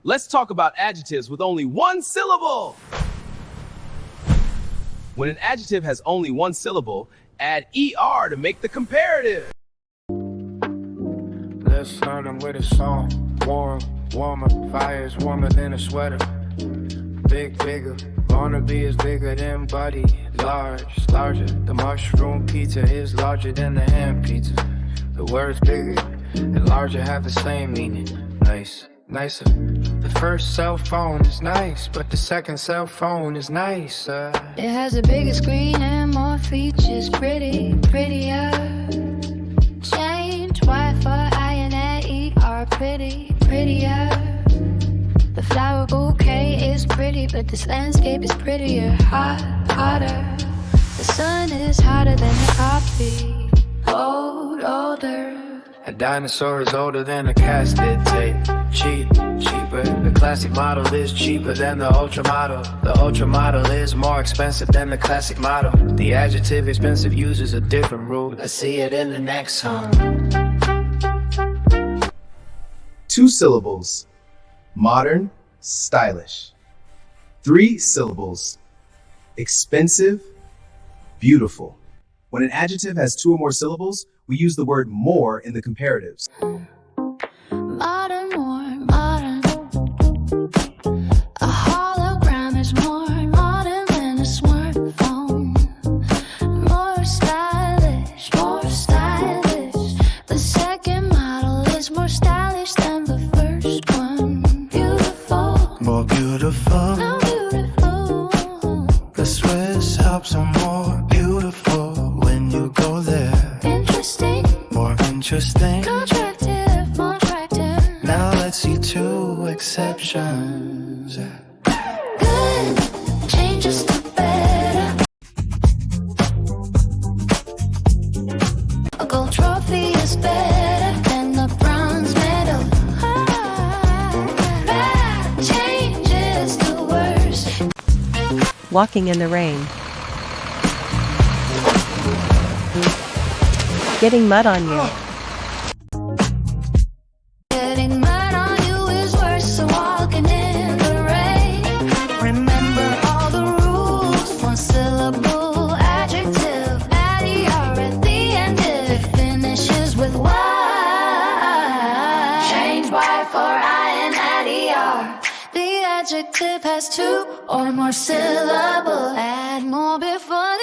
Let's talk about adjectives with only one syllable. When an adjective has only one syllable, add ER to make the comparative. Let's start them with a song. Warm, warmer, fire is warmer than a sweater. Big, bigger, wanna be is bigger than buddy. Large, larger, the mushroom pizza is larger than the ham pizza. The words bigger and larger have the same meaning. Nice, nicer. The first cell phone is nice, but the second cell phone is nicer. It has a bigger screen and more features. Pretty, prettier. Change Y for I and A-E-R. Pretty, prettier. The flower bouquet is pretty, but this landscape is prettier. Hot, hotter. The sun is hotter than the coffee. Old, older. A dinosaur is older than a casted tape. Cheap, cheaper. The classic model is cheaper than the ultra model. The ultra model is more expensive than the classic model. The adjective expensive uses a different rule. I see it in the next song. 2 syllables. Modern, stylish. 3 syllables. Expensive, beautiful. When an adjective has 2 or more syllables, we use the word more in the comparatives. Modern, more modern. A hologram is more modern than a smartphone. More stylish, more stylish. The second model is more stylish than the first one. Beautiful, More beautiful. now beautiful. The Swiss Alps are more beautiful when you go there. Interesting, More interesting. attractive, more attractive. Now let's see 2 exceptions. Good, changes to better. A gold trophy is better than the bronze medal. Bad changes to worse. Walking in the rain. Getting mud on you. Getting mud on you is worse than walking in the rain. Remember all the rules. 1 syllable adjective. Add ER at the end if it finishes with Y. Change Y for I and add ER. The adjective has 2 or more syllables. Add more before the